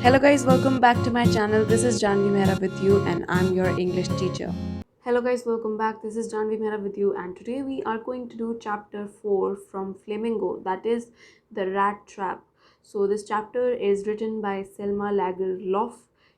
Hello guys, welcome back to my channel. This is Janvi Mehra with you and I'm your English teacher. Hello guys, welcome back. This is Janvi Mehra with you and today we are going to do chapter 4 from Flamingo, that is the rat trap. So this chapter is written by Selma Lagerlöf.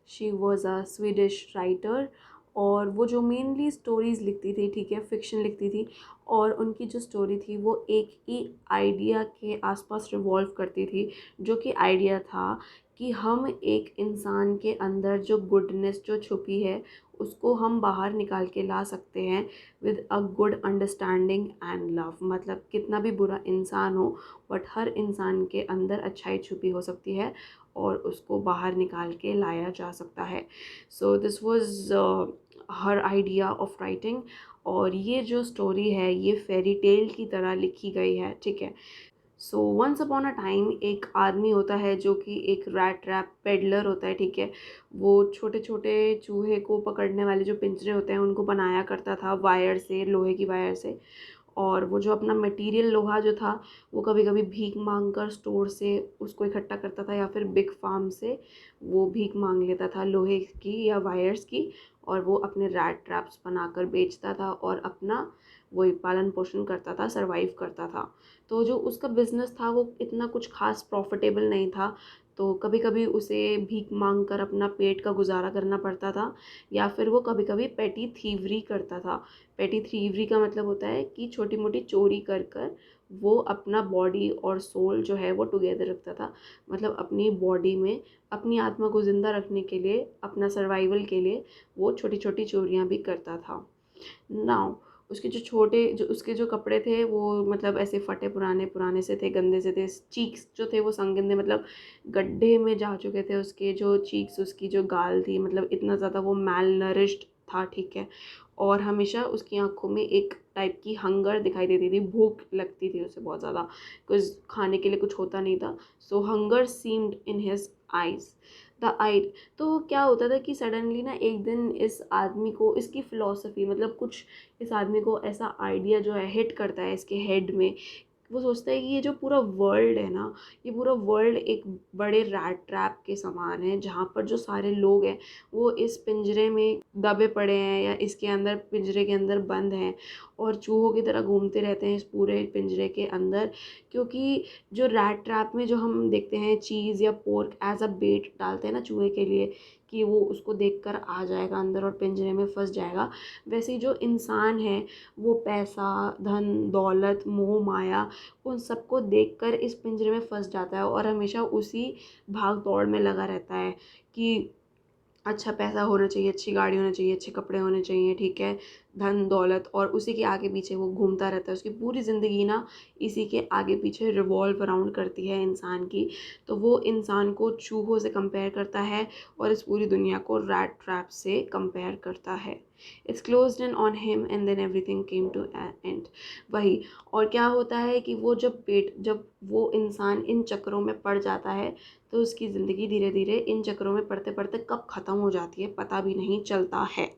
She was a Swedish writer और वो जो mainly stories लिखती थी, ठीक है, fiction लिखती थी और उनकी जो स्टोरी थी वो एक ही आइडिया के आसपास रिवॉल्व करती थी, जो कि आइडिया था कि हम एक इंसान के अंदर जो गुडनेस जो छुपी है उसको हम बाहर निकाल के ला सकते हैं with a good understanding and love. मतलब कितना भी बुरा इंसान हो बट हर इंसान के अंदर अच्छाई छुपी हो सकती है और उसको बाहर निकाल के लाया जा सकता है। So this was her idea of writing और ये जो स्टोरी है ये फेरी टेल की तरह लिखी गई है, ठीक है। So once upon a time एक आदमी होता है जो कि एक रैट ट्रैप पेडलर होता है, ठीक है। वो छोटे छोटे चूहे को पकड़ने वाले जो पिंजरे होते हैं उनको बनाया करता था वायर से, लोहे की वायर से। और वो जो अपना मटेरियल लोहा जो था वो कभी कभी भीख मांग कर स्टोर से उसको इकट्ठा करता था या फिर बिग फार्म से वो भीख मांग लेता था लोहे की या वायर्स की, और वो अपने रैट ट्रैप्स बनाकर बेचता था और अपना वही पालन पोषण करता था, सरवाइव करता था। तो जो उसका बिज़नेस था वो इतना कुछ खास प्रॉफिटेबल नहीं था, तो कभी कभी उसे भीख मांग कर अपना पेट का गुजारा करना पड़ता था या फिर वो कभी कभी पेटी थीवरी करता था। पेटी थीवरी का मतलब होता है कि छोटी मोटी चोरी कर कर वो अपना बॉडी और सोल जो है वो टुगेदर रखता था। मतलब अपनी बॉडी में अपनी आत्मा को ज़िंदा रखने के लिए, अपना सर्वाइवल के लिए वो छोटी छोटी चोरियाँ भी करता था। नाउ उसके जो उसके जो कपड़े थे वो मतलब ऐसे फटे पुराने पुराने से थे, गंदे से थे। चीक्स जो थे वो संगीन थे, मतलब गड्ढे में जा चुके थे उसके जो चीक्स, उसकी जो गाल थी, मतलब इतना ज़्यादा वो मैल नरिश्ड था, ठीक है। और हमेशा उसकी आंखों में एक टाइप की हंगर दिखाई देती थी, भूख लगती थी उसे बहुत ज़्यादा, कुछ खाने के लिए कुछ होता नहीं था। So hunger seemed in his eyes the eyed. तो क्या होता था कि सडनली ना एक दिन इस आदमी को इसकी फ़िलॉसफी, मतलब कुछ इस आदमी को ऐसा आइडिया जो है हिट करता है इसके हेड में। वो सोचता है कि ये जो पूरा वर्ल्ड है ना, ये पूरा वर्ल्ड एक बड़े रैट ट्रैप के समान है जहाँ पर जो सारे लोग हैं वो इस पिंजरे में दबे पड़े हैं या इसके अंदर पिंजरे के अंदर बंद हैं और चूहों की तरह घूमते रहते हैं इस पूरे पिंजरे के अंदर। क्योंकि जो रैट ट्रैप में जो हम देखते हैं चीज़ या पोर्क एज अ बेट डालते हैं ना चूहे के लिए कि वो उसको देखकर आ जाएगा अंदर और पिंजरे में फंस जाएगा, वैसे ही जो इंसान है वो पैसा, धन दौलत, मोह माया, उन सबको देखकर इस पिंजरे में फंस जाता है और हमेशा उसी भाग दौड़ में लगा रहता है कि अच्छा पैसा होना चाहिए, अच्छी गाड़ी होना चाहिए, अच्छे कपड़े होने चाहिए, ठीक है, धन दौलत, और उसी के आगे पीछे वो घूमता रहता है। उसकी पूरी ज़िंदगी ना इसी के आगे पीछे रिवॉल्व अराउंड करती है इंसान की। तो वो इंसान को चूहों से कंपेयर करता है और इस पूरी दुनिया को रैट ट्रैप से कंपेयर करता है। It's closed in on him and then everything came to end. वही, और क्या होता है कि वो जब वो इंसान इन चक्रों में पड़ जाता है तो उसकी ज़िंदगी धीरे धीरे इन चक्रों में पढ़ते पढ़ते कब ख़त्म हो जाती है पता भी नहीं चलता है,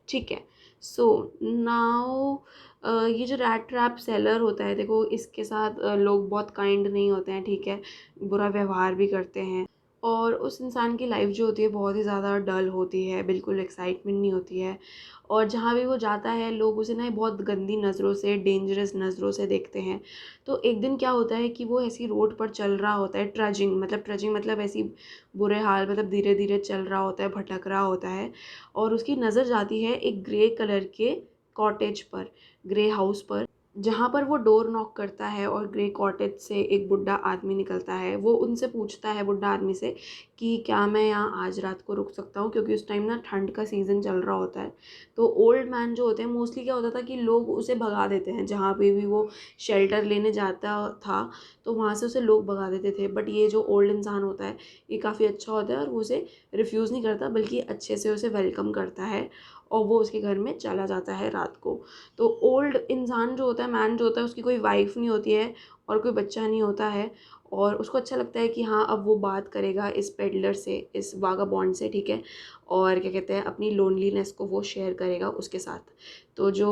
ठीक है। सो नाउ ये जो रैट ट्रैप सेलर होता है, देखो इसके साथ लोग बहुत काइंड नहीं होते हैं, ठीक है, बुरा व्यवहार भी करते हैं और उस इंसान की लाइफ जो होती है बहुत ही ज़्यादा डल होती है, बिल्कुल एक्साइटमेंट नहीं होती है। और जहाँ भी वो जाता है लोग उसे ना बहुत गंदी नज़रों से, डेंजरस नज़रों से देखते हैं। तो एक दिन क्या होता है कि वो ऐसी रोड पर चल रहा होता है, ट्रजिंग मतलब ऐसी बुरे हाल, मतलब धीरे धीरे चल रहा होता है, भटक रहा होता है और उसकी नज़र जाती है एक ग्रे कलर के कॉटेज पर, ग्रे हाउस पर, जहाँ पर वो डोर नॉक करता है और ग्रे कॉटेज से एक बुढ़ा आदमी निकलता है। वो उनसे पूछता है, बुढ़ा आदमी से, कि क्या मैं यहाँ आज रात को रुक सकता हूँ, क्योंकि उस टाइम ना ठंड का सीज़न चल रहा होता है। तो ओल्ड मैन जो होते हैं मोस्टली क्या होता था कि लोग उसे भगा देते हैं, जहाँ पे भी वो शेल्टर लेने जाता था तो वहाँ से उसे लोग भगा देते थे। बट ये जो ओल्ड इंसान होता है ये काफ़ी अच्छा होता है और वो उसे रिफ्यूज़ नहीं करता बल्कि अच्छे से उसे वेलकम करता है और वो उसके घर में चला जाता है रात को। तो ओल्ड इंसान जो होता है, मैन जो होता है, उसकी कोई वाइफ नहीं होती है और कोई बच्चा नहीं होता है और उसको अच्छा लगता है कि हाँ अब वो बात करेगा इस पेडलर से, इस वागाबॉन्ड से, ठीक है, और क्या कहते हैं अपनी लोनलीनेस को वो शेयर करेगा उसके साथ। तो जो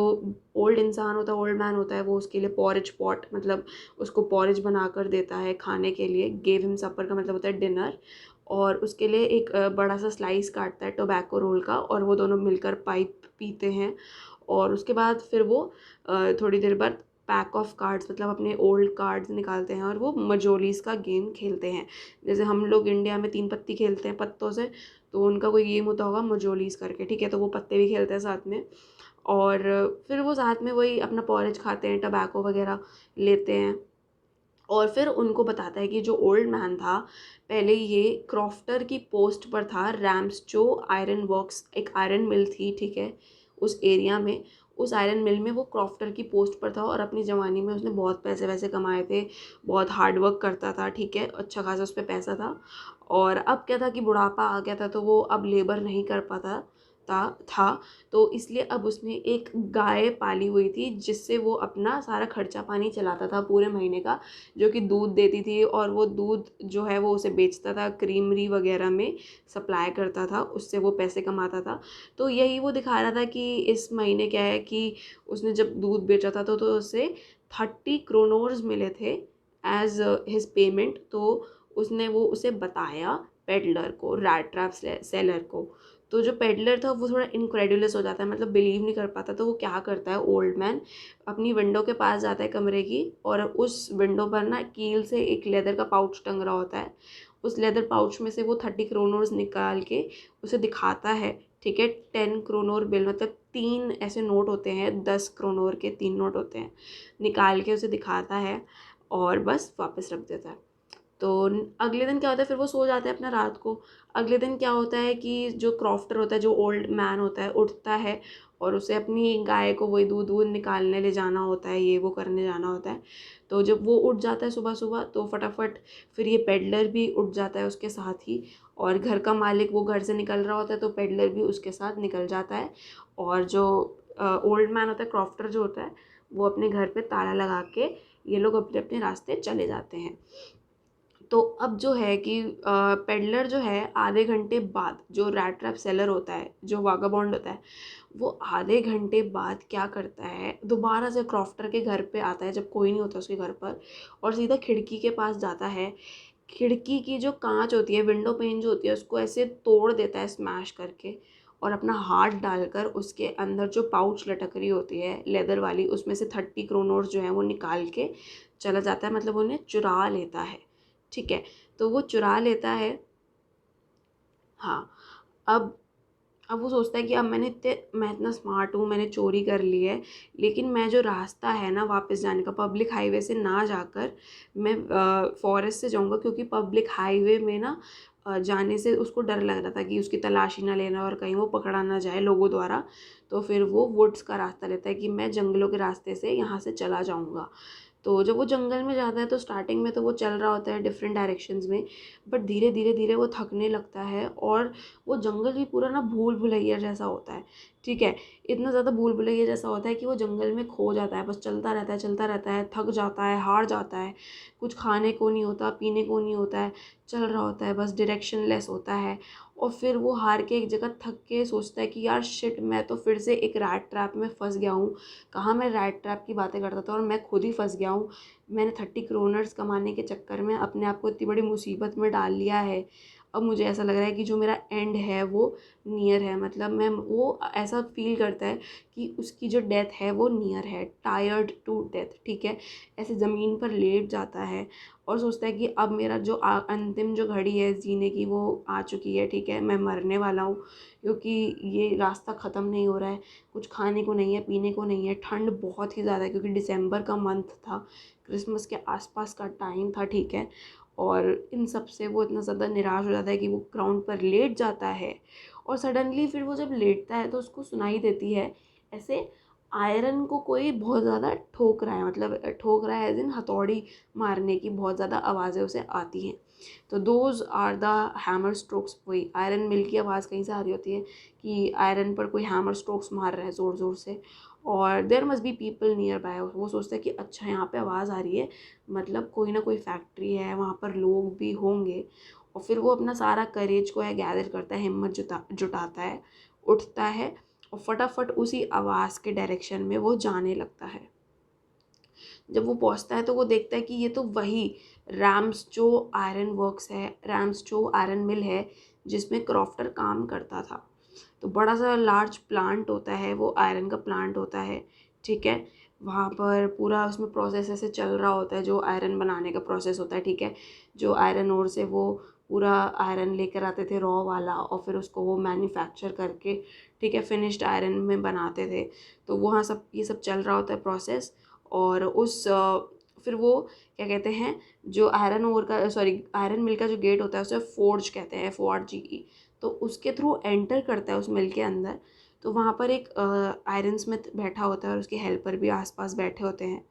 ओल्ड इंसान होता है, ओल्ड मैन होता है, वो उसके लिए पॉरेज पॉट, मतलब उसको पॉरेज बना कर देता है खाने के लिए। गेव हिम सपर का मतलब होता है डिनर। और उसके लिए एक बड़ा सा स्लाइस काटता है टोबैको रोल का, और वो दोनों मिलकर पाइप पीते हैं। और उसके बाद फिर वो थोड़ी देर बाद पैक ऑफ कार्ड्स मतलब अपने ओल्ड कार्ड्स निकालते हैं और वो मजोलीस का गेम खेलते हैं। जैसे हम लोग इंडिया में 3 पत्ती खेलते हैं पत्तों से, तो उनका कोई गेम होता होगा मजोलीस करके, ठीक है। तो वो पत्ते भी खेलते हैं साथ में, और फिर वो साथ में वही अपना पॉरेज खाते हैं, टबैको वगैरह लेते हैं। और फिर उनको बताता है कि जो ओल्ड मैन था पहले ये क्रॉफ्टर की पोस्ट पर था, रैम्स जो आयरन वर्क्स एक आयरन मिल थी, ठीक है, उस एरिया में। उस आयरन मिल में वो क्रॉफ्टर की पोस्ट पर था और अपनी जवानी में उसने बहुत पैसे वैसे कमाए थे, बहुत हार्ड वर्क करता था, ठीक है, अच्छा खासा उस पर पैसा था। और अब क्या था कि बुढ़ापा आ गया था, तो वो अब लेबर नहीं कर पाता था। तो इसलिए अब उसने एक गाय पाली हुई थी जिससे वो अपना सारा खर्चा पानी चलाता था पूरे महीने का, जो कि दूध देती थी, और वो दूध जो है वो उसे बेचता था, क्रीमरी वगैरह में सप्लाई करता था, उससे वो पैसे कमाता था। तो यही वो दिखा रहा था कि इस महीने क्या है कि उसने जब दूध बेचा था तो उसे 30 क्रोनोर्स मिले थे एज हिज पेमेंट। तो उसने वो उसे बताया पेडलर को, रैट ट्रैप सेलर को। तो जो पेडलर था वो थोड़ा इनक्रेडुलस हो जाता है, मतलब बिलीव नहीं कर पाता। तो वो क्या करता है, ओल्ड मैन अपनी विंडो के पास जाता है कमरे की, और उस विंडो पर ना कील से एक लेदर का पाउच टंग रहा होता है। उस लेदर पाउच में से वो 30 क्रोनोर्स निकाल के उसे दिखाता है, ठीक है। 10 क्रोनोर बिल मतलब 3 ऐसे नोट होते हैं, 10 क्रोनोर के 3 नोट होते हैं, निकाल के उसे दिखाता है और बस वापस रख देता है। तो अगले दिन क्या होता है, फिर वो सो जाता है अपना रात को। अगले दिन क्या होता है कि जो क्रॉफ्टर होता है, जो ओल्ड मैन होता है, उठता है और उसे अपनी गाय को वही दूध वूध निकालने ले जाना होता है, ये वो करने जाना होता है। तो जब वो उठ जाता है सुबह सुबह, तो फटाफट फिर ये पेडलर भी उठ जाता है उसके साथ ही, और घर का मालिक वो घर से निकल रहा होता है तो पेडलर भी उसके साथ निकल जाता है। और जो ओल्ड मैन होता है, क्रॉफ्टर जो होता है, वो अपने घर पे ताला लगा के ये लोग अपने अपने रास्ते चले जाते हैं। तो अब जो है कि पेडलर जो है आधे घंटे बाद, जो रैट ट्रैप सेलर होता है, जो वागाबॉन्ड होता है, वो आधे घंटे बाद क्या करता है, दोबारा से क्रॉफ्टर के घर पे आता है जब कोई नहीं होता उसके घर पर, और सीधा खिड़की के पास जाता है। खिड़की की जो कांच होती है, विंडो पेन जो होती है, उसको ऐसे तोड़ देता है स्मैश करके, और अपना हाथ डालकर उसके अंदर जो पाउच लटक रही होती है लेदर वाली, उसमें से 30 क्रोनोर्स जो है वो निकाल के चला जाता है, मतलब उन्हें चुरा लेता है, ठीक है। तो वो चुरा लेता है। हाँ। अब अब वो सोचता है कि अब मैं इतना स्मार्ट हूँ, मैंने चोरी कर ली है, लेकिन मैं जो रास्ता है ना वापस जाने का, पब्लिक हाईवे से ना जाकर मैं फॉरेस्ट से जाऊँगा, क्योंकि पब्लिक हाईवे में ना जाने से उसको डर लग रहा था कि उसकी तलाशी ना लेना और कहीं वो पकड़ा ना जाए लोगों द्वारा। तो फिर वो वुड्स का रास्ता लेता है कि मैं जंगलों के रास्ते से यहाँ से चला जाऊँगा। तो जब वो जंगल में जाता है तो स्टार्टिंग में तो वो चल रहा होता है डिफरेंट डायरेक्शंस में, बट धीरे धीरे धीरे वो थकने लगता है, और वो जंगल भी पूरा ना भूल भुलैया जैसा होता है, ठीक है। इतना ज़्यादा भूल भुलैया जैसा होता है कि वो जंगल में खो जाता है, बस चलता रहता है चलता रहता है, थक जाता है, हार जाता है, कुछ खाने को नहीं होता, पीने को नहीं होता है, चल रहा होता है, बस डायरेक्शन लेस होता है। और फिर वो हार के एक जगह थक के सोचता है कि यार शिट, मैं तो फिर से एक रैट ट्रैप में फंस गया हूँ। कहाँ मैं रैट ट्रैप की बातें करता था और मैं खुद ही फंस गया हूँ। मैंने 30 क्रोनर्स कमाने के चक्कर में अपने आप को इतनी बड़ी मुसीबत में डाल लिया है। अब मुझे ऐसा लग रहा है कि जो मेरा एंड है वो नियर है, मतलब मैं वो ऐसा फील करता है कि उसकी जो डेथ है वो नियर है, टायर्ड टू डेथ, ठीक है। ऐसे ज़मीन पर लेट जाता है और सोचता है कि अब मेरा जो अंतिम जो घड़ी है जीने की वो आ चुकी है, ठीक है, मैं मरने वाला हूँ, क्योंकि ये रास्ता ख़त्म नहीं हो रहा है। कुछ खाने को नहीं है, पीने को नहीं है, ठंड बहुत ही ज़्यादा है क्योंकि दिसंबर का मंथ था, क्रिसमस के आसपास का टाइम था, ठीक है। और इन सब से वो इतना ज़्यादा निराश हो जाता है कि वो ग्राउंड पर लेट जाता है, और सडनली फिर वो जब लेटता है तो उसको सुनाई देती है ऐसे आयरन को कोई बहुत ज़्यादा ठोक रहा है, मतलब ठोक रहा है एज इन हथौड़ी मारने की बहुत ज़्यादा आवाज़ें उसे आती हैं। तो those are the hammer strokes, वही आयरन मिल की आवाज़ कहीं से आ रही होती है कि आयरन पर कोई हैमर स्ट्रोक्स मार रहा है ज़ोर ज़ोर से। और there must be people nearby, वो सोचता है कि अच्छा यहाँ पे आवाज़ आ रही है, मतलब कोई ना कोई फैक्ट्री है, वहाँ पर लोग भी होंगे। और फिर वो अपना सारा करेज को है गैदर करता है, हिम्मत जुटाता है, उठता है और फटाफट उसी आवाज़ के डायरेक्शन में वो जाने लगता है। जब वो पहुंचता है तो वो देखता है कि ये तो वही रैम्स जो आयरन वर्क्स है, रैम्स जो आयरन मिल है जिसमें क्रॉफ्टर काम करता था। तो बड़ा सा लार्ज प्लांट होता है, वो आयरन का प्लांट होता है, ठीक है। वहाँ पर पूरा उसमें प्रोसेस ऐसे चल रहा होता है, जो आयरन बनाने का प्रोसेस होता है, ठीक है। जो आयरन ओर से वो पूरा आयरन लेकर आते थे रॉ वाला, और फिर उसको वो मैन्युफैक्चर करके, ठीक है, फिनिश्ड आयरन में बनाते थे। तो वहाँ सब ये सब चल रहा होता है प्रोसेस। और फिर वो क्या कहते हैं, जो आयरन ओर का, सॉरी, आयरन मिल का जो गेट होता है उसे फोर्ज कहते हैं, FORGE। तो उसके थ्रू एंटर करता है उस मिल के अंदर। तो वहाँ पर एक आयरन स्मिथ बैठा होता है और उसके हेल्पर भी आसपास बैठे होते हैं।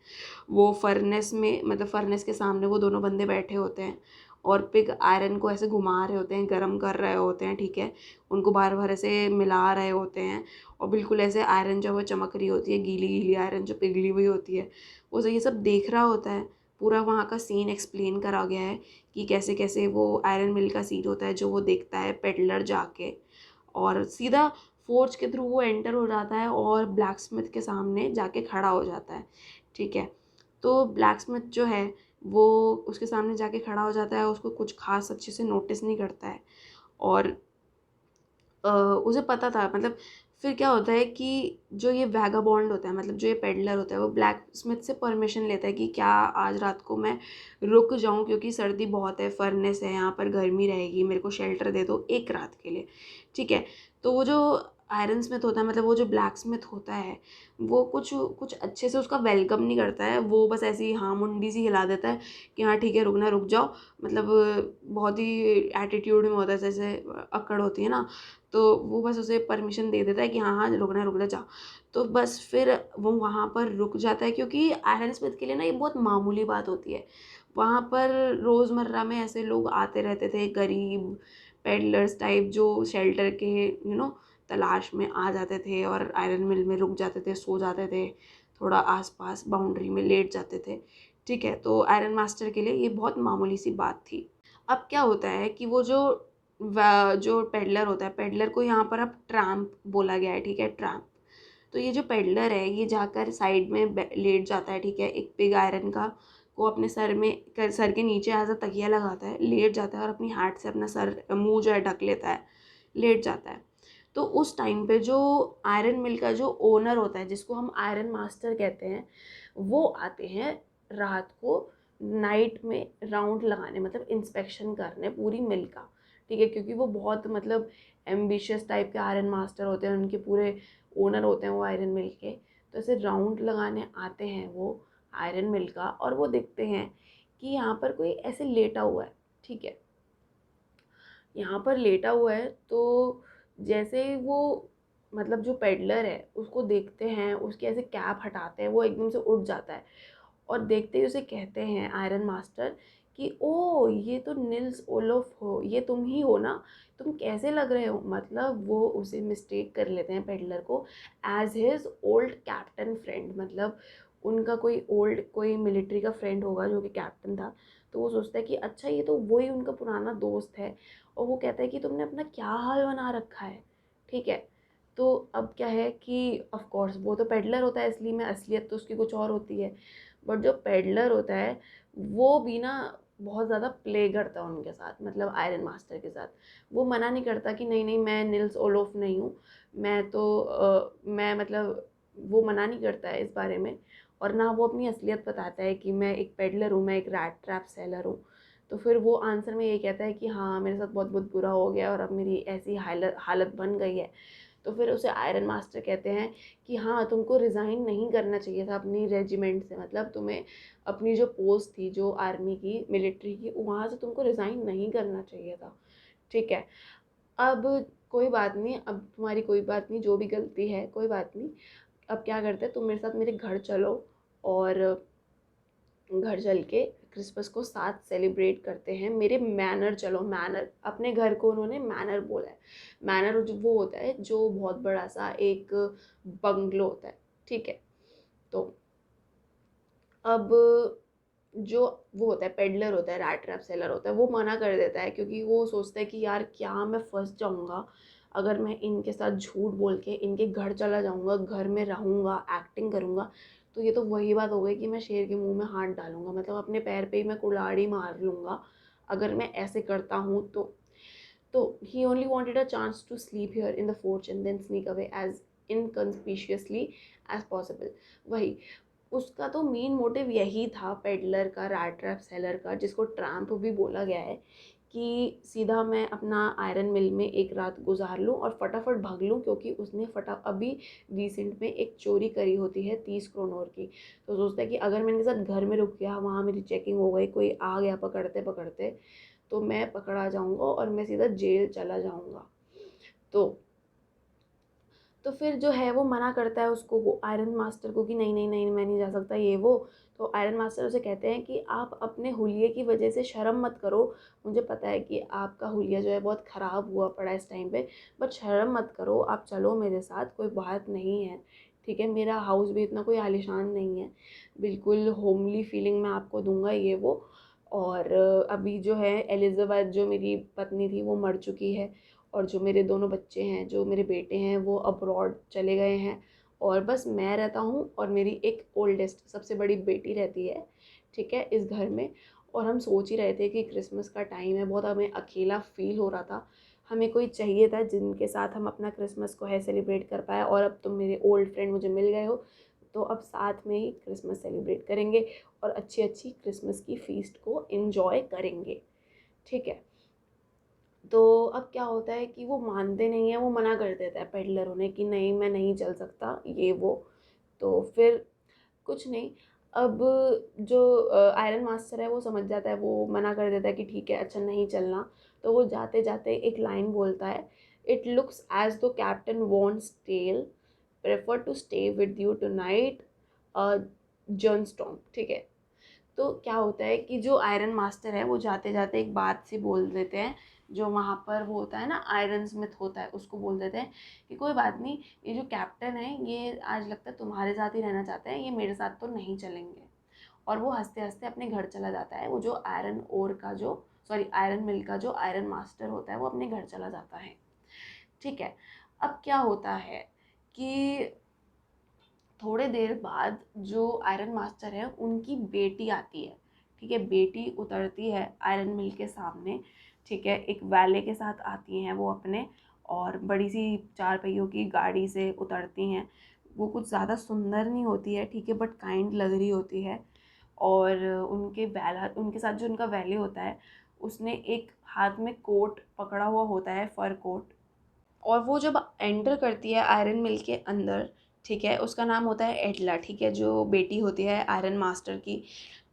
वो फर्नेस में, मतलब फर्नेस के सामने वो दोनों बंदे बैठे होते हैं और पिग आयरन को ऐसे घुमा रहे होते हैं, गर्म कर रहे होते हैं, ठीक है। उनको बार बार ऐसे मिला रहे होते हैं और बिल्कुल ऐसे आयरन जो वो चमक रही होती है, गीली गीली आयरन जो पिघली हुई होती है, वो ये सब देख रहा होता है। पूरा वहाँ का सीन एक्सप्लेन करा गया है कि कैसे कैसे वो आयरन मिल का सीन होता है जो वो देखता है पेडलर जाके, और सीधा फोर्ज के थ्रू वो एंटर हो जाता है और ब्लैक स्मिथ के सामने जाके खड़ा हो जाता है, ठीक है। तो ब्लैक स्मिथ जो है वो उसके सामने जाके खड़ा हो जाता है, उसको कुछ खास अच्छे से नोटिस नहीं करता है। और उसे पता था, मतलब फिर क्या होता है कि जो ये वैगाबॉन्ड होता है, मतलब जो ये पेडलर होता है, वो ब्लैक स्मिथ से परमिशन लेता है कि क्या आज रात को मैं रुक जाऊं, क्योंकि सर्दी बहुत है, फर्नेस है यहाँ पर, गर्मी रहेगी, मेरे को शेल्टर दे दो एक रात के लिए, ठीक है। तो वो जो आयरन स्मिथ होता है, मतलब वो जो ब्लैक स्मिथ होता है, वो कुछ कुछ अच्छे से उसका वेलकम नहीं करता है। वो बस ऐसी ही हाँ मुंडी सी हिला देता है कि हाँ ठीक है, रुकना रुक जाओ। मतलब बहुत ही एटीट्यूड में होता है, जैसे अकड़ होती है ना, तो वो बस उसे परमिशन दे देता है कि हाँ हाँ रुकना, रुक जा। तो बस फिर वो वहाँ पर रुक जाता है, क्योंकि आयरन स्मिथ के लिए ना ये बहुत मामूली बात होती है। वहाँ पर रोज़मर्रा में ऐसे लोग आते रहते थे, गरीब पेडलर्स टाइप, जो शेल्टर के तलाश में आ जाते थे और आयरन मिल में रुक जाते थे, सो जाते थे, थोड़ा आसपास बाउंड्री में लेट जाते थे, ठीक है। तो आयरन मास्टर के लिए ये बहुत मामूली सी बात थी। अब क्या होता है कि वो जो पेडलर होता है, पेडलर को यहाँ पर अब ट्रैम्प बोला गया है, ठीक है, ट्रैम्प। तो ये जो पेडलर है ये जाकर साइड में लेट जाता है, ठीक है, एक पिग आयरन का को अपने सर के नीचे एज अ तकिया लगाता है, लेट जाता है और अपनी हैट से अपना सर, मुंह जो है ढक लेता है, लेट जाता है। तो उस टाइम पे जो आयरन मिल का जो ओनर होता है, जिसको हम आयरन मास्टर कहते हैं, वो आते हैं रात को नाइट में राउंड लगाने, मतलब इंस्पेक्शन करने पूरी मिल का, ठीक है। क्योंकि वो बहुत मतलब एम्बिशियस टाइप के आयरन मास्टर होते हैं, उनके पूरे ओनर होते हैं वो आयरन मिल के। तो ऐसे राउंड लगाने आते हैं वो आयरन मिल का, और वो देखते हैं कि यहाँ पर कोई ऐसे लेटा हुआ है, ठीक है, यहाँ पर लेटा हुआ है। तो जैसे ही वो, मतलब जो पेडलर है उसको देखते हैं, उसकी ऐसे कैप हटाते हैं, वो एकदम से उठ जाता है और देखते ही उसे कहते हैं आयरन मास्टर कि ओ ये तो निल्स ओलोफ हो, ये तुम ही हो ना, तुम कैसे लग रहे हो। मतलब वो उसे मिस्टेक कर लेते हैं पेडलर को as his old captain friend, मतलब उनका कोई ओल्ड कोई मिलिट्री का फ्रेंड होगा जो कि कैप्टन था। तो वो सोचता है कि अच्छा ये तो वही उनका पुराना दोस्त है। और वो कहता है कि तुमने अपना क्या हाल बना रखा है, ठीक है। तो अब क्या है कि ऑफ कोर्स वो तो पेडलर होता है, इसलिए में असलियत तो उसकी कुछ और होती है। बट जो पेडलर होता है वो भी ना बहुत ज़्यादा प्ले करता है उनके साथ, मतलब आयरन मास्टर के साथ। वो मना नहीं करता कि नहीं नहीं मैं निल्स ओलोफ नहीं हूँ, मैं तो मैं मतलब, वो मना नहीं करता है इस बारे में। और ना वो अपनी असलियत बताता है कि मैं एक पेडलर हूँ, मैं एक रैट ट्रैप सेलर हूँ। तो फिर वो आंसर में ये कहता है कि हाँ मेरे साथ बहुत बहुत बुरा हो गया और अब मेरी ऐसी हालत हालत बन गई है। तो फिर उसे आयरन मास्टर कहते हैं कि हाँ तुमको रिज़ाइन नहीं करना चाहिए था अपनी रेजिमेंट से, मतलब तुम्हें अपनी जो पोस्ट थी, जो आर्मी की, मिलिट्री की, वहाँ से तुमको रिज़ाइन नहीं करना चाहिए था, ठीक है। अब कोई बात नहीं, अब तुम्हारी कोई बात नहीं, जो भी गलती है कोई बात नहीं। अब क्या करते हैं, तुम मेरे साथ मेरे घर चलो, और घर चल के क्रिसमस को साथ सेलिब्रेट करते हैं। मेरे मैनर चलो, मैनर, अपने घर को उन्होंने मैनर बोला है। मैनर जो वो होता है जो बहुत बड़ा सा एक बंगलो होता है, ठीक है। तो अब जो वो होता है पेडलर होता है, रैट ट्रैप सेलर होता है, वो मना कर देता है, क्योंकि वो सोचता है कि यार क्या मैं फंस जाऊंगा अगर मैं इनके साथ झूठ बोल के इनके घर चला जाऊंगा, घर में रहूंगा, एक्टिंग करूंगा, तो ये तो वही बात हो गई कि मैं शेर के मुंह में हाथ डालूंगा, मतलब अपने पैर पे ही मैं कुल्हाड़ी मार लूँगा अगर मैं ऐसे करता हूँ तो he only wanted a chance to sleep here in the forge and then sneak away as inconspicuously as possible. वही उसका तो मेन मोटिव यही था पेडलर का, रैट ट्रैप सेलर का, जिसको ट्रैम्प भी बोला गया है, कि सीधा मैं अपना आयरन मिल में एक रात गुजार लूँ और फटाफट भाग लूँ, क्योंकि उसने अभी रिसेंट में एक चोरी करी होती है 30 करोड़ की। तो सोचता है कि अगर मैं इनके साथ घर में रुक गया, वहाँ मेरी चेकिंग हो गई, कोई आ गया पकड़ते पकड़ते, तो मैं पकड़ा जाऊँगा और मैं सीधा जेल चला जाऊँगा। तो फिर जो है वो मना करता है उसको, वो आयरन मास्टर को, कि नहीं नहीं नहीं मैं नहीं जा सकता ये वो। तो आयरन मास्टर उसे कहते हैं कि आप अपने हुलिये की वजह से शर्म मत करो, मुझे पता है कि आपका हुलिया जो है बहुत ख़राब हुआ पड़ा इस टाइम पे, बट शर्म मत करो, आप चलो मेरे साथ, कोई बात नहीं है, ठीक है। मेरा हाउस भी इतना कोई आलीशान नहीं है, बिल्कुल होमली फीलिंग मैं आपको दूंगा ये वो। और अभी जो है एलिज़ाबेथ जो मेरी पत्नी थी वो मर चुकी है, और जो मेरे दोनों बच्चे हैं, जो मेरे बेटे हैं, वो अब्रॉड चले गए हैं, और बस मैं रहता हूँ और मेरी एक ओल्डेस्ट सबसे बड़ी बेटी रहती है, ठीक है, इस घर में। और हम सोच ही रहे थे कि क्रिसमस का टाइम है, बहुत हमें अकेला फील हो रहा था, हमें कोई चाहिए था जिनके साथ हम अपना क्रिसमस को है सेलिब्रेट कर पाए, और अब तुम मेरे ओल्ड फ्रेंड मुझे मिल गए हो, तो अब साथ में ही क्रिसमस सेलिब्रेट करेंगे और अच्छी अच्छी क्रिसमस की फीस्ट को इन्जॉय करेंगे, ठीक है। तो अब क्या होता है कि वो मानते नहीं हैं, वो मना कर देता है पेडलर उन्हें कि नहीं मैं नहीं चल सकता ये वो। तो फिर कुछ नहीं, अब जो आयरन मास्टर है वो समझ जाता है, वो मना कर देता है कि ठीक है अच्छा नहीं चलना। तो वो जाते जाते एक लाइन बोलता है, it looks as though captain वॉन्ट्स Stael prefer to stay with you tonight John Storm, ठीक है। तो क्या होता है कि जो आयरन मास्टर है वो जाते जाते एक बात सी बोल देते हैं, जो वहाँ पर वो होता है ना आयरन स्मिथ होता है, उसको बोल देते हैं कि कोई बात नहीं, ये जो कैप्टन है ये आज लगता है तुम्हारे साथ ही रहना चाहते हैं, ये मेरे साथ तो नहीं चलेंगे। और वो हंसते हंसते अपने घर चला जाता है, वो जो आयरन ओर का जो सॉरी आयरन मिल का जो आयरन मास्टर होता है वो अपने घर चला जाता है, ठीक है। अब क्या होता है कि थोड़े देर बाद जो आयरन मास्टर है उनकी बेटी आती है, ठीक है, बेटी उतरती है आयरन मिल के सामने, ठीक है, एक वैले के साथ आती हैं वो अपने, और बड़ी सी 4 पहियों की गाड़ी से उतरती हैं। वो कुछ ज़्यादा सुंदर नहीं होती है, ठीक है, बट काइंड लग रही होती है। और उनके साथ जो उनका वैले होता है, उसने एक हाथ में कोट पकड़ा हुआ होता है, फर कोट। और वो जब एंटर करती है आयरन मिल के अंदर, ठीक है, उसका नाम होता है एडला, ठीक है, जो बेटी होती है आयरन मास्टर की।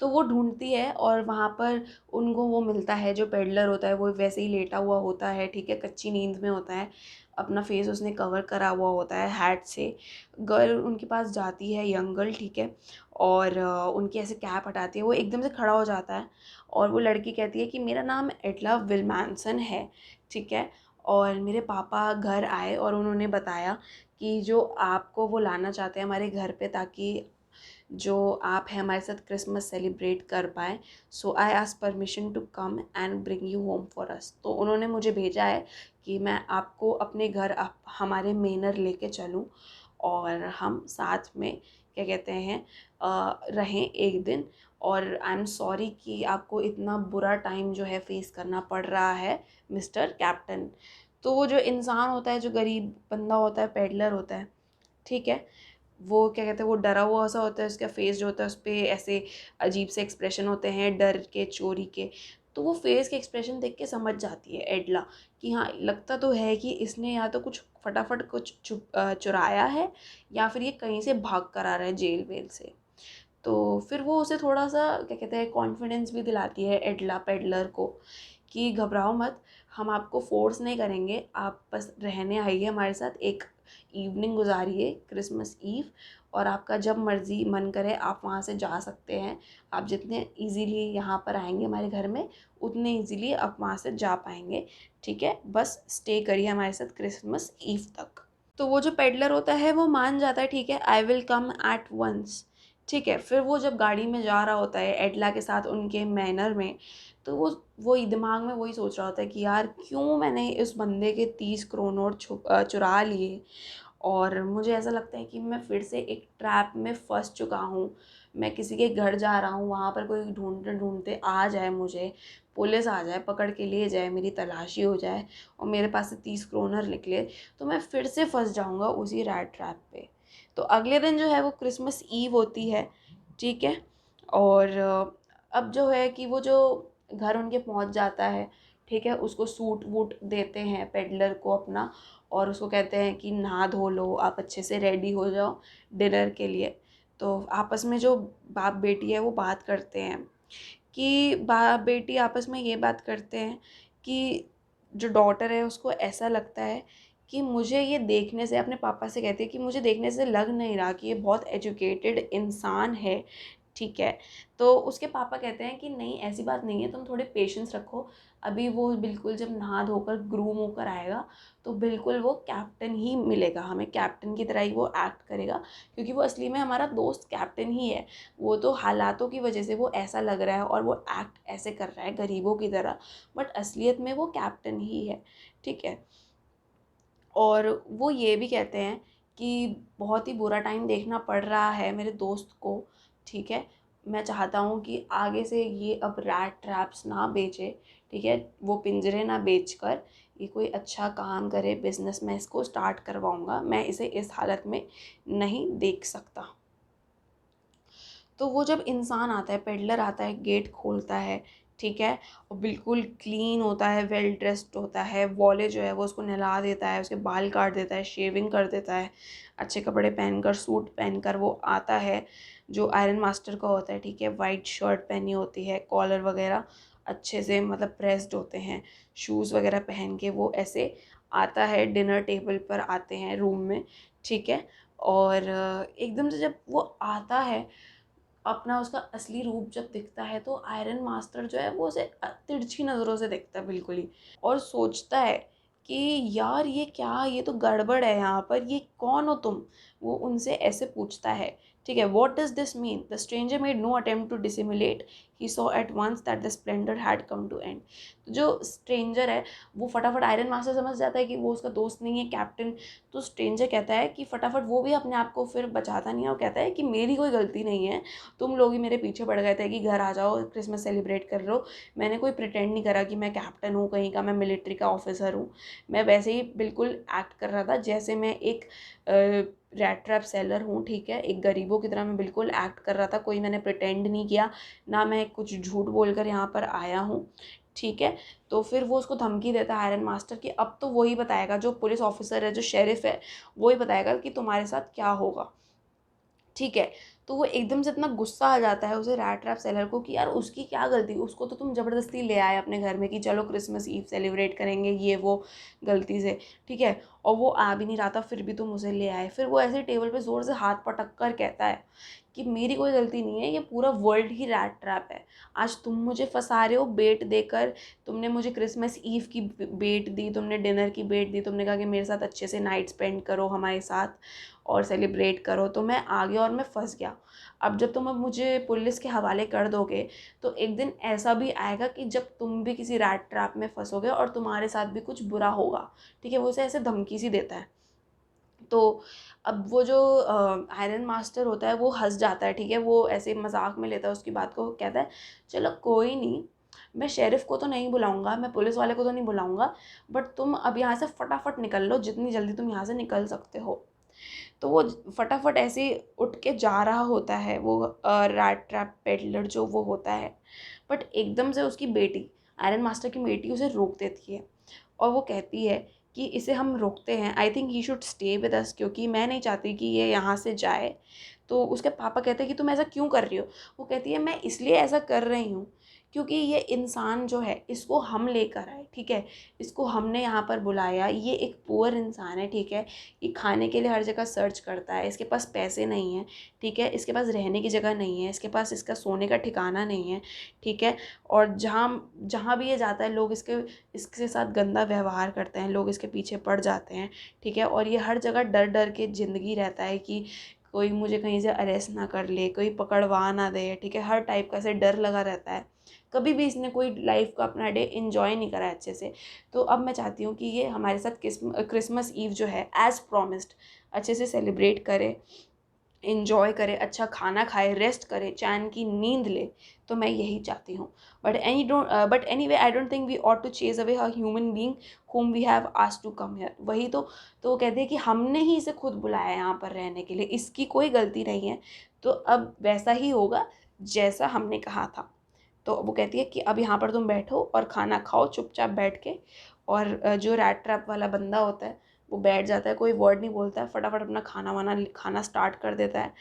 तो वो ढूंढती है और वहाँ पर उनको वो मिलता है, जो पेडलर होता है वो वैसे ही लेटा हुआ होता है, ठीक है, कच्ची नींद में होता है, अपना फेस उसने कवर करा हुआ होता है हैट से। गर्ल उनके पास जाती है, यंग गर्ल, ठीक है, और उनकी ऐसे कैप हटाती है, वो एकदम से खड़ा हो जाता है, और वो लड़की कहती है कि मेरा नाम एडला विलमैनसन है, ठीक है, और मेरे पापा घर आए और उन्होंने बताया कि जो आपको वो लाना चाहते हैं हमारे घर पे, ताकि जो आप हैं हमारे साथ क्रिसमस सेलिब्रेट कर पाएँ। So I ask permission to come and bring you home for us. तो उन्होंने मुझे भेजा है कि मैं आपको अपने घर हमारे मेनर लेके चलूँ, और हम साथ में क्या कहते हैं रहें एक दिन। और आई एम सॉरी कि आपको इतना बुरा टाइम जो है फेस करना पड़ रहा है मिस्टर कैप्टन। तो वो जो इंसान होता है, जो गरीब बंदा होता है, पेडलर होता है, ठीक है, वो क्या कहते हैं, वो डरा हुआ सा होता है, उसका फेस जो होता है उस पर ऐसे अजीब से एक्सप्रेशन होते हैं डर के, चोरी के। तो वो फेस के एक्सप्रेशन देख के समझ जाती है एडला कि हाँ लगता तो है कि इसने या तो कुछ फटाफट कुछ चुराया है, या फिर ये कहीं से भाग कर आ रहा है जेल वेल से। तो फिर वो उसे थोड़ा सा क्या कहते हैं कॉन्फिडेंस भी दिलाती है एडला पेडलर को, कि घबराओ मत, हम आपको फोर्स नहीं करेंगे, आप बस रहने आइए हमारे साथ, एक इवनिंग गुजारिए क्रिसमस ईव, और आपका जब मर्ज़ी मन करे आप वहाँ से जा सकते हैं। आप जितने इजीली यहाँ पर आएंगे हमारे घर में, उतने इजीली आप वहाँ से जा पाएंगे, ठीक है, बस स्टे करिए हमारे साथ क्रिसमस ईव तक। तो वो जो पेडलर होता है वो मान जाता है, ठीक है, I will come at once, ठीक है। फिर वो जब गाड़ी में जा रहा होता है एडला के साथ उनके मैनर में, तो वो दिमाग में वही सोच रहा होता है कि यार क्यों मैंने इस बंदे के 30 करोड़ नोट चुरा लिए, और मुझे ऐसा लगता है कि मैं फिर से एक ट्रैप में फंस चुका हूँ। मैं किसी के घर जा रहा हूँ, वहाँ पर कोई ढूंढते ढूंढते आ जाए, मुझे पुलिस आ जाए, पकड़ के ले जाए, मेरी तलाशी हो जाए और मेरे पास से 30 क्रोनर निकले, तो मैं फिर से फंस जाऊँगा उसी रैट ट्रैप पे। तो अगले दिन जो है वो क्रिसमस ईव होती है, ठीक है। और अब जो है कि वो जो घर उनके पहुंच जाता है, ठीक है, उसको सूट वूट देते हैं पेडलर को अपना, और उसको कहते हैं कि नहा धो लो, आप अच्छे से रेडी हो जाओ डिनर के लिए। तो आपस में जो बाप बेटी है वो बात करते हैं कि बाप बेटी आपस में ये बात करते हैं कि जो डॉटर है उसको ऐसा लगता है कि मुझे ये देखने से, अपने पापा से कहती है कि मुझे देखने से लग नहीं रहा कि ये बहुत एजुकेटेड इंसान है, ठीक है। तो उसके पापा कहते हैं कि नहीं, ऐसी बात नहीं है, तुम थोड़े पेशेंस रखो, अभी वो बिल्कुल जब नहा धोकर ग्रूम होकर आएगा तो बिल्कुल वो कैप्टन ही मिलेगा हमें, कैप्टन की तरह ही वो एक्ट करेगा, क्योंकि वो असली में हमारा दोस्त कैप्टन ही है। वो तो हालातों की वजह से वो ऐसा लग रहा है और वो एक्ट ऐसे कर रहा है गरीबों की तरह, बट असलियत में वो कैप्टन ही है, ठीक है। और वो ये भी कहते हैं कि बहुत ही बुरा टाइम देखना पड़ रहा है मेरे दोस्त को, ठीक है। मैं चाहता हूँ कि आगे से ये अब रैट ट्रैप्स ना बेचे, ठीक है, वो पिंजरे ना बेचकर ये कोई अच्छा काम करे, बिजनेस में इसको स्टार्ट करवाऊँगा, मैं इसे इस हालत में नहीं देख सकता। तो वो जब इंसान आता है, पेडलर आता है, गेट खोलता है, ठीक है, और बिल्कुल क्लीन होता है, वेल ड्रेस्ड होता है, वॉले जो है वो उसको नहला देता है, उसके बाल काट देता है, शेविंग कर देता है, अच्छे कपड़े पहनकर, सूट पहनकर वो आता है, जो आयरन मास्टर का होता है, ठीक है, वाइट शर्ट पहनी होती है, कॉलर वगैरह अच्छे से मतलब प्रेस्ड होते हैं, शूज़ वगैरह पहन के वो ऐसे आता है, डिनर टेबल पर आते हैं रूम में, ठीक है। और एकदम से जब वो आता है, अपना उसका असली रूप जब दिखता है, तो आयरन मास्टर जो है वो उसे तिरछी नज़रों से देखता है बिल्कुल ही, और सोचता है कि यार ये क्या, ये तो गड़बड़ है यहाँ पर, ये कौन हो तुम। वो उनसे ऐसे पूछता है, ठीक है, what does this mean. The stranger made no attempt to dissimulate, he saw at once that the splendour had come to end. तो जो स्ट्रेंजर है वो फटाफट, आयरन मास्टर समझ जाता है कि वो उसका दोस्त नहीं है, कैप्टन। तो स्ट्रेंजर कहता है कि फटाफट, वो भी अपने आप को फिर बचाता नहीं है, वो कहता है कि मेरी कोई गलती नहीं है, तुम लोग ही मेरे पीछे पड़ गए थे कि घर आ जाओ, क्रिसमस सेलिब्रेट कर लो। मैंने कोई प्रिटेंड नहीं करा कि मैं कैप्टन हूँ कहीं का, मैं मिलिट्री का ऑफिसर हूँ। मैं वैसे ही बिल्कुल एक्ट कर रहा था जैसे मैं एक रैट ट्रैप सेलर हूँ, ठीक है, एक गरीबों की तरह मैं बिल्कुल एक्ट कर रहा था, कोई मैंने प्रिटेंड नहीं किया, ना मैं कुछ झूठ बोलकर यहाँ पर आया हूँ, ठीक है। तो फिर वो उसको धमकी देता है आयरन मास्टर की, अब तो वही बताएगा, जो पुलिस ऑफिसर है, जो शेरिफ है, वही बताएगा कि तुम्हारे साथ क्या होगा, ठीक है। तो वो एकदम से इतना गुस्सा आ जाता है उसे, रैट ट्रैप सेलर को, कि यार उसकी क्या गलती, उसको तो तुम ज़बरदस्ती ले आए अपने घर में कि चलो क्रिसमस ईव सेलिब्रेट करेंगे, ये वो गलती से, ठीक है, और वो आ भी नहीं रहा था फिर भी तुम उसे ले आए। फिर वो ऐसे टेबल पे ज़ोर से हाथ पटक कर कहता है कि मेरी कोई गलती नहीं है, ये पूरा वर्ल्ड ही रैट ट्रैप है। आज तुम मुझे फंसा रहे हो बेट देकर, तुमने मुझे क्रिसमस ईव की बेट दी, तुमने डिनर की बेट दी, तुमने कहा कि मेरे साथ अच्छे से नाइट स्पेंड करो हमारे साथ और सेलिब्रेट करो, तो मैं आ गया और मैं फंस गया। अब जब तुम अब मुझे पुलिस के हवाले कर दोगे, तो एक दिन ऐसा भी आएगा कि जब तुम भी किसी रैट ट्रैप में फंसोगे और तुम्हारे साथ भी कुछ बुरा होगा, ठीक है। वो उसे ऐसे धमकी सी देता है। तो अब वो जो आयरन मास्टर होता है वो हंस जाता है, ठीक है, वो ऐसे मजाक में लेता है उसकी बात को, कहता है चलो कोई नहीं, मैं शेरिफ को तो नहीं बुलाऊंगा, मैं पुलिस वाले को तो नहीं बुलाऊंगा, बट तुम अब यहाँ से फटाफट निकल लो, जितनी जल्दी तुम यहाँ से निकल सकते हो। तो वो फटाफट ऐसे उठ के जा रहा होता है, वो रैट ट्रैप पेडलर जो वो होता है, बट एकदम से उसकी बेटी, आयरन मास्टर की बेटी, उसे रोक देती है और वो कहती है कि इसे हम रोकते हैं, I think he should stay with us, क्योंकि मैं नहीं चाहती कि ये यहाँ से जाए। तो उसके पापा कहते हैं कि तुम ऐसा क्यों कर रही हो। वो कहती है मैं इसलिए ऐसा कर रही हूँ क्योंकि ये इंसान जो है इसको हम लेकर आए, ठीक है, इसको हमने यहाँ पर बुलाया, ये एक पुअर इंसान है, ठीक है, ये खाने के लिए हर जगह सर्च करता है, इसके पास पैसे नहीं है, ठीक है, इसके पास रहने की जगह नहीं है, इसके पास इसका सोने का ठिकाना नहीं है, ठीक है, और जहाँ जहाँ भी ये जाता है लोग इसके साथ गंदा व्यवहार करते हैं, लोग इसके पीछे पड़ जाते हैं, ठीक है, और ये हर जगह डर डर के ज़िंदगी रहता है कि कोई मुझे कहीं से अरेस्ट ना कर ले, कोई पकड़वा ना दे, ठीक है, हर टाइप का से डर लगा रहता है। कभी भी इसने कोई लाइफ का अपना डे इन्जॉय नहीं करा अच्छे से। तो अब मैं चाहती हूँ कि ये हमारे साथ क्रिसमस ईव जो है एज़ प्रॉमिस्ड अच्छे से सेलिब्रेट करे, इंजॉय करे, अच्छा खाना खाए, रेस्ट करे, चैन की नींद ले। तो मैं यही चाहती हूँ। But anyway I don't think we ought to chase away a human being whom we have asked to come here. वही तो वो कहते हैं कि हमने ही इसे खुद बुलाया है यहाँ पर रहने के लिए, इसकी कोई गलती नहीं है। तो अब वैसा ही होगा जैसा हमने कहा था। तो वो कहती है कि अब यहाँ पर तुम बैठो और खाना खाओ चुपचाप बैठ के। और जो रैट ट्रैप वाला बंदा होता है वो बैठ जाता है, कोई वर्ड नहीं बोलता है, फटाफट अपना खाना वाना खाना स्टार्ट कर देता है।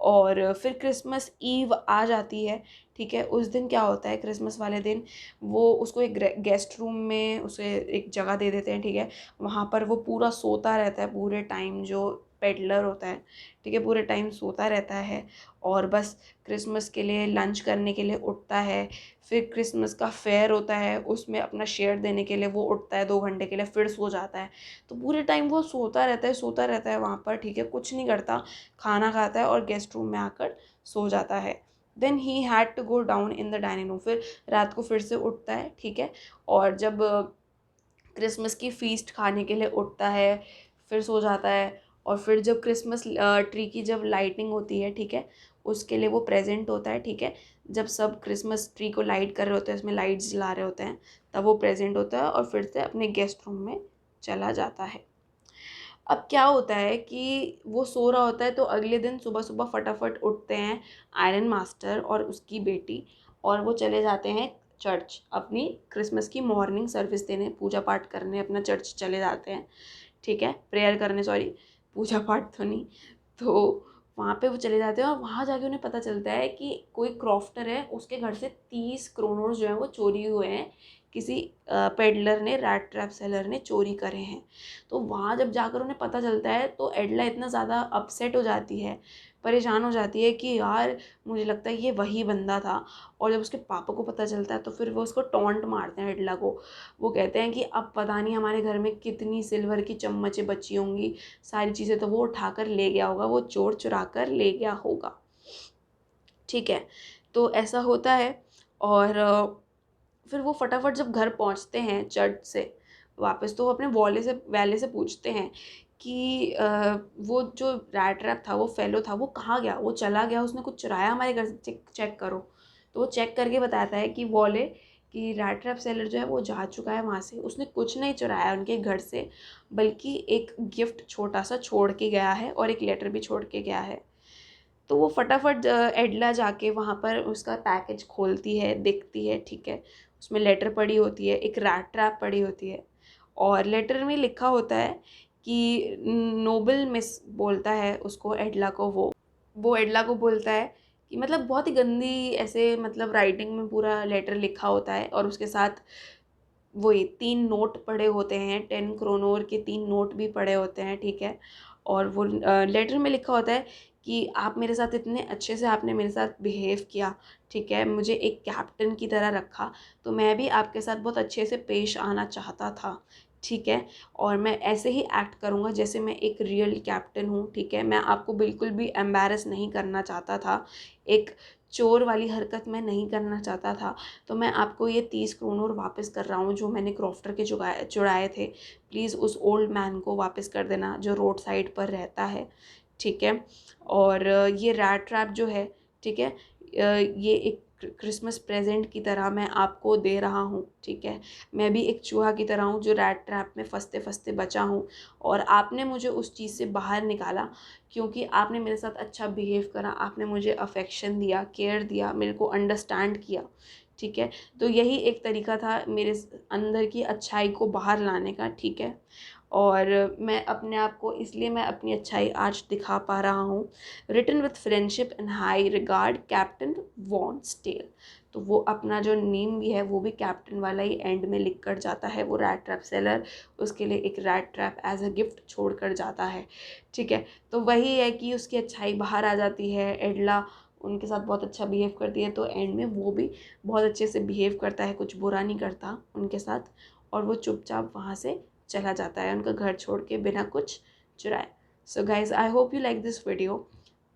और फिर क्रिसमस ईव आ जाती है। ठीक है, उस दिन क्या होता है, क्रिसमस वाले दिन वो उसको एक गेस्ट रूम में उसे एक जगह दे देते हैं। ठीक है, वहाँ पर वो पूरा सोता रहता है पूरे टाइम, जो पेडलर होता है। ठीक है, पूरे टाइम सोता रहता है और बस क्रिसमस के लिए लंच करने के लिए उठता है। फिर क्रिसमस का फेयर होता है, उसमें अपना शेयर देने के लिए वो उठता है 2 घंटे के लिए, फिर सो जाता है। तो पूरे टाइम वो सोता रहता है वहाँ पर। ठीक है, कुछ नहीं करता, खाना खाता है और गेस्ट रूम में आकर सो जाता है। Then he had to go down in the dining room. फिर रात को फिर से उठता है। ठीक है, और जब क्रिसमस की फीस्ट खाने के लिए उठता है, फिर सो जाता है। और फिर जब क्रिसमस ट्री की जब लाइटिंग होती है, ठीक है, उसके लिए वो प्रेजेंट होता है। ठीक है, जब सब क्रिसमस ट्री को लाइट कर रहे होते हैं, उसमें लाइट्स जला रहे होते हैं, तब वो प्रेजेंट होता है और फिर से अपने गेस्ट रूम में चला जाता है। अब क्या होता है कि वो सो रहा होता है, तो अगले दिन सुबह सुबह फटाफट उठते हैं आयरन मास्टर और उसकी बेटी, और वो चले जाते हैं चर्च अपनी क्रिसमस की मॉर्निंग सर्विस देने, पूजा पाठ करने अपना चर्च चले जाते हैं। ठीक है, प्रेयर करने, सॉरी, पूजा पाठ तो नहीं। तो वहाँ पे वो चले जाते हैं और वहाँ जाके उन्हें पता चलता है कि कोई क्रॉफ्टर है, उसके घर से 30 क्रोनोर्स जो हैं वो चोरी हुए हैं, किसी पेडलर ने, रैट ट्रैप सेलर ने चोरी करे हैं। तो वहाँ जब जाकर उन्हें पता चलता है तो एडला इतना ज़्यादा अपसेट हो जाती है, परेशान हो जाती है कि यार मुझे लगता है ये वही बंदा था। और जब उसके पापा को पता चलता है तो फिर वो उसको टॉन्ट मारते हैं एडला को। वो कहते हैं कि अब पता नहीं हमारे घर में कितनी सिल्वर की चम्मचें बची होंगी, सारी चीज़ें तो वो उठाकर ले गया होगा, वो चोर चुरा कर ले गया होगा। ठीक है, तो ऐसा होता है। और फिर वो फटाफट जब घर पहुंचते हैं चर्च से वापस, तो वो अपने वैले से पूछते हैं कि वो जो रैट रैप था, वो फेलो था, वो कहाँ गया, वो चला गया, उसने कुछ चुराया हमारे घर से, चेक चेक करो। तो वो चेक करके बताता है कि वॉले कि रैट ट्रैप सेलर जो है वो जा चुका है वहाँ से, उसने कुछ नहीं चुराया उनके घर से, बल्कि एक गिफ्ट छोटा सा छोड़ के गया है और एक लेटर भी छोड़ के गया है। तो वो फटाफट एडला जाके वहाँ पर उसका पैकेज खोलती है, देखती है। ठीक है, उसमें लेटर पड़ी होती है, एक रैट ट्रैप पड़ी होती है, और लेटर में लिखा होता है कि नोबल मिस बोलता है उसको, एडला को, वो एडला को बोलता है कि मतलब बहुत ही गंदी ऐसे मतलब राइटिंग में पूरा लेटर लिखा होता है, और उसके साथ वही 3 नोट पड़े होते हैं, 10 क्रोनोर के 3 नोट भी पड़े होते हैं। ठीक है, और वो लेटर में लिखा होता है कि आप मेरे साथ इतने अच्छे से आपने मेरे साथ बिहेव किया। ठीक है, मुझे एक कैप्टन की तरह रखा, तो मैं भी आपके साथ बहुत अच्छे से पेश आना चाहता था। ठीक है, और मैं ऐसे ही एक्ट करूँगा जैसे मैं एक रियल कैप्टन हूँ। ठीक है, मैं आपको बिल्कुल भी एम्बैरस नहीं करना चाहता था, एक चोर वाली हरकत मैं नहीं करना चाहता था। तो मैं आपको ये 30 क्रोनोर वापस कर रहा हूँ जो मैंने क्रॉफ्टर के चुराए थे। प्लीज़ उस ओल्ड मैन को वापस कर देना जो रोड साइड पर रहता है। ठीक है, और ये रैट ट्रैप जो है, ठीक है, ये एक क्रिसमस प्रेजेंट की तरह मैं आपको दे रहा हूँ। ठीक है, मैं भी एक चूहा की तरह हूँ जो रैट ट्रैप में फंसते फंसते बचा हूँ, और आपने मुझे उस चीज़ से बाहर निकाला क्योंकि आपने मेरे साथ अच्छा बिहेव करा, आपने मुझे अफेक्शन दिया, केयर दिया, मेरे को अंडरस्टैंड किया। ठीक है, तो यही एक तरीका था मेरे अंदर की अच्छाई को बाहर लाने का। ठीक है, और मैं अपने आप को, इसलिए मैं अपनी अच्छाई आज दिखा पा रहा हूँ। Written with friendship and high regard, captain von Stael. तो वो अपना जो नेम भी है वो भी कैप्टन वाला ही एंड में लिख कर जाता है, वो रैट ट्रैप सेलर उसके लिए एक rat trap as a gift छोड़ कर जाता है। ठीक है, तो वही है कि उसकी अच्छाई बाहर आ जाती है, एडला उनके साथ बहुत अच्छा बिहेव करती है, तो एंड में वो भी बहुत अच्छे से बिहेव करता है, कुछ बुरा नहीं करता उनके साथ, और वो चुपचाप वहाँ से चला जाता है उनका घर छोड़ के बिना कुछ चुराए। So guys, I hope you like this video.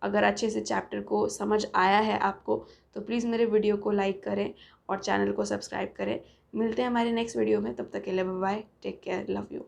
अगर अच्छे से चैप्टर को समझ आया है आपको तो प्लीज़ मेरे वीडियो को लाइक करें और चैनल को सब्सक्राइब करें। मिलते हैं हमारे नेक्स्ट वीडियो में, तब तक के लिए bye bye, take care, love you.